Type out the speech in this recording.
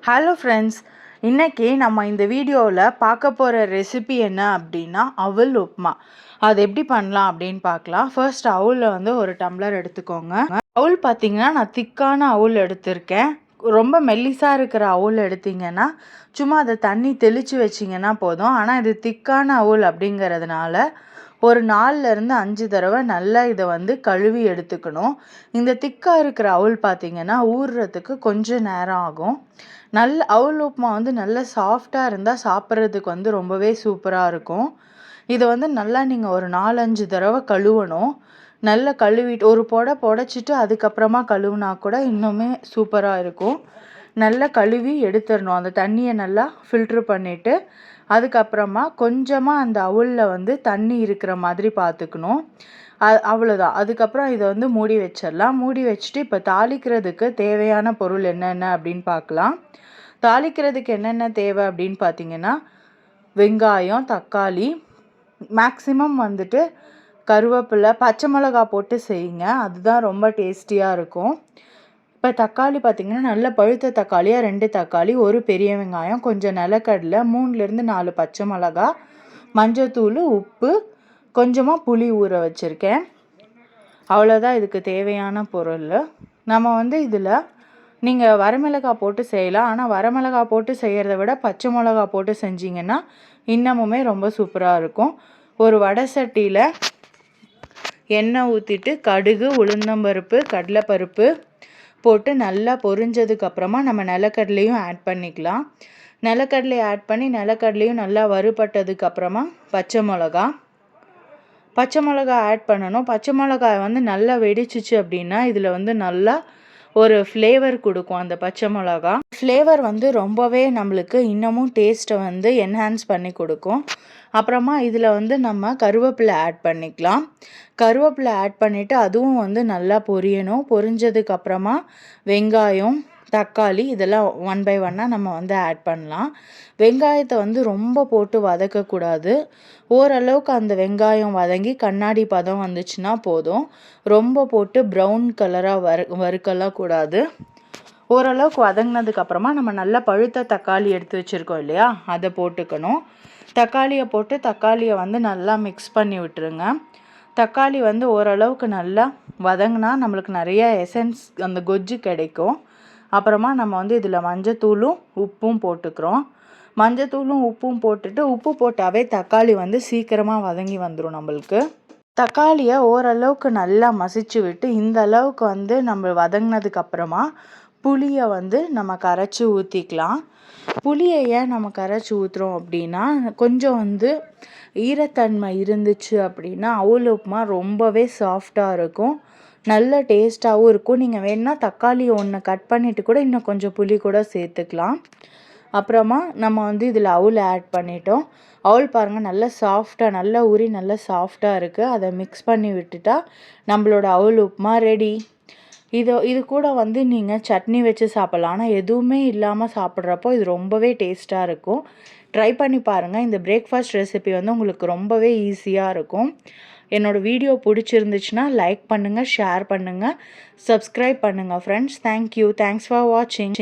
Hello friends, இன்றைக்கி நம்ம இந்த வீடியோவில் பார்க்க போகிற ரெசிபி என்ன அப்படின்னா அவல் உப்புமா. அது எப்படி பண்ணலாம் அப்படின்னு பார்க்கலாம். ஃபர்ஸ்ட் அவுலில் வந்து ஒரு டம்ளர் எடுத்துக்கோங்க. அவுல் பார்த்திங்கன்னா நான் திக்கான அவுல் எடுத்திருக்கேன். ரொம்ப மெல்லிசாக இருக்கிற அவுல் எடுத்திங்கன்னா சும்மா அதை தண்ணி தெளித்து வச்சிங்கன்னா போதும். ஆனால் இது திக்கான அவுல் அப்படிங்கிறதுனால ஒரு 4லேருந்து 5 தடவை நல்லா இதை வந்து கழுவி எடுத்துக்கணும். இந்த திக்காக இருக்கிற அவுல் பார்த்திங்கன்னா ஊறுறதுக்கு கொஞ்சம் நேரம் ஆகும். அவுல் உப்புமா வந்து நல்ல சாஃப்டாக இருந்தால் சாப்பிட்றதுக்கு வந்து ரொம்பவே சூப்பராக இருக்கும். இதை வந்து நல்லா நீங்கள் ஒரு 4-5 தடவை கழுவணும். நல்லா கழுவிட்டு ஒரு புடைச்சிட்டு அதுக்கப்புறமா கழுவுனா கூட இன்னுமே சூப்பராக இருக்கும். நல்லா கழுவி எடுத்துடணும். அந்த தண்ணியை நல்லா ஃபில்ட்ரு பண்ணிவிட்டு அதுக்கப்புறமா கொஞ்சமாக அந்த அவுலில் வந்து தண்ணி இருக்கிற மாதிரி பார்த்துக்கணும். அவ்வளோதான். அதுக்கப்புறம் இதை வந்து மூடி வச்சிடலாம். மூடி வச்சுட்டு இப்போ தாளிக்கிறதுக்கு தேவையான பொருள் என்னென்ன அப்படின்னு பார்க்கலாம். தாளிக்கிறதுக்கு என்னென்ன தேவை அப்படின்னு பார்த்தீங்கன்னா வெங்காயம், தக்காளி, மேக்ஸிமம் வந்துட்டு கருவேப்பிலை, பச்சை மிளகா போட்டு செய்யுங்க. அதுதான் ரொம்ப டேஸ்டியாக இருக்கும். இப்போ தக்காளி பார்த்திங்கன்னா நல்ல பழுத்த தக்காளியாக 2 தக்காளி, ஒரு பெரிய வெங்காயம், கொஞ்சம் நிலக்கடலை, 3லேருந்து 4 பச்சை மிளகா, மஞ்சத்தூள், உப்பு, கொஞ்சமாக புளி ஊற வச்சுருக்கேன். அவ்வளோதான் இதுக்கு தேவையான பொருள். நம்ம வந்து இதில் நீங்கள் வரமிளகா போட்டு செய்யலாம். ஆனால் வரமிளகா போட்டு செய்கிறத விட பச்சை மிளகா போட்டு செஞ்சிங்கன்னா இன்னமுமே ரொம்ப சூப்பராக இருக்கும். ஒரு வடை சட்டியில் எண்ணெய் ஊற்றிட்டு கடுகு, உளுந்தம்பருப்பு, கடலைப்பருப்பு போட்டு நல்லா பொரிஞ்சதுக்கப்புறமா நம்ம நிலக்கடலையும் ஆட் பண்ணிக்கலாம். நிலக்கடலையை ஆட் பண்ணி நிலக்கடலையும் நல்லா வறுபட்டதுக்கப்புறமா பச்சை மிளகா ஆட் பண்ணணும். பச்சை மிளகாய் வந்து நல்லா வெடிச்சிச்சு அப்படின்னா இதில் வந்து நல்லா ஒரு ஃப்ளேவர் கொடுக்கும். அந்த பச்சை மிளகா ஃப்ளேவர் வந்து ரொம்பவே நம்மளுக்கு இன்னமும் டேஸ்ட்டை வந்து என்ஹான்ஸ் பண்ணி கொடுக்கும். அப்புறமா இதில் வந்து நம்ம கருவேப்பிலை ஆட் பண்ணிக்கலாம். கருவேப்பிலை ஆட் பண்ணிவிட்டு அதுவும் வந்து நல்லா பொரியணும். பொரிஞ்சதுக்கப்புறமா வெங்காயம், தக்காளி இதெல்லாம் 1 by 1 நம்ம வந்து ஆட் பண்ணலாம். வெங்காயத்தை வந்து ரொம்ப போட்டு வதக்கக்கூடாது. ஓரளவுக்கு அந்த வெங்காயம் வதங்கி கண்ணாடி பதம் வந்துச்சுன்னா போதும். ரொம்ப போட்டு ப்ரௌன் கலராக வறுக்கலாம் கூடாது. ஓரளவுக்கு வதங்கினதுக்கப்புறமா நம்ம நல்லா பழுத்த தக்காளி எடுத்து வச்சுருக்கோம் இல்லையா, அதை போட்டுக்கணும். தக்காளியை போட்டு தக்காளியை வந்து நல்லா மிக்ஸ் பண்ணி விட்டுருங்க. தக்காளி வந்து ஓரளவுக்கு நல்லா வதங்கினா நம்மளுக்கு நிறைய எசன்ஸ் அந்த கொஜ்ஜு கிடைக்கும். அப்புறமா நம்ம வந்து இதில் மஞ்சத்தூளும் உப்பும் போட்டுக்கிறோம். மஞ்சத்தூளும் உப்பும் போட்டுட்டு உப்பு போட்டாவே தக்காளி வந்து சீக்கிரமாக வதங்கி வந்துடும் நம்மளுக்கு. தக்காளியை ஓரளவுக்கு நல்லா மசிச்சு விட்டு இந்த அளவுக்கு வந்து நம்ம வதங்கினதுக்கப்புறமா புளியை வந்து நம்ம கரைச்சி ஊற்றிக்கலாம். புளியை ஏன் நம்ம கரைச்சி ஊற்றுறோம் அப்படின்னா கொஞ்சம் வந்து ஈரத்தன்மை இருந்துச்சு அப்படின்னா அவுல் உப்புமா ரொம்பவே சாஃப்டாக இருக்கும், நல்ல டேஸ்ட்டாகவும் இருக்கும். நீங்கள் வேணுன்னா தக்காளி ஒன்று கட் பண்ணிவிட்டு கூட இன்னும் கொஞ்சம் புளி கூட சேர்த்துக்கலாம். அப்புறமா நம்ம வந்து இதில் அவுல் ஆட் பண்ணிட்டோம். அவுல் பாருங்கள் நல்லா சாஃப்டாக நல்லா ஊறி நல்லா சாஃப்டாக இருக்குது. அதை மிக்ஸ் பண்ணி விட்டுட்டா நம்மளோட அவுல் உப்புமா ரெடி. இது கூட வந்து நீங்கள் சட்னி வச்சு சாப்பிட்லாம். ஆனால் எதுவுமே இல்லாமல் சாப்பிட்றப்போ இது ரொம்பவே டேஸ்ட்டாக இருக்கும். ட்ரை பண்ணி பாருங்கள். இந்த பிரேக்ஃபாஸ்ட் ரெசிபி வந்து உங்களுக்கு ரொம்பவே ஈஸியாக இருக்கும். என்னோடய வீடியோ பிடிச்சிருந்துச்சுன்னா லைக் பண்ணுங்கள், ஷேர் பண்ணுங்கள், சப்ஸ்கிரைப் பண்ணுங்கள் ஃப்ரெண்ட்ஸ். தேங்க்யூ. தேங்க்ஸ் ஃபார் வாட்சிங்.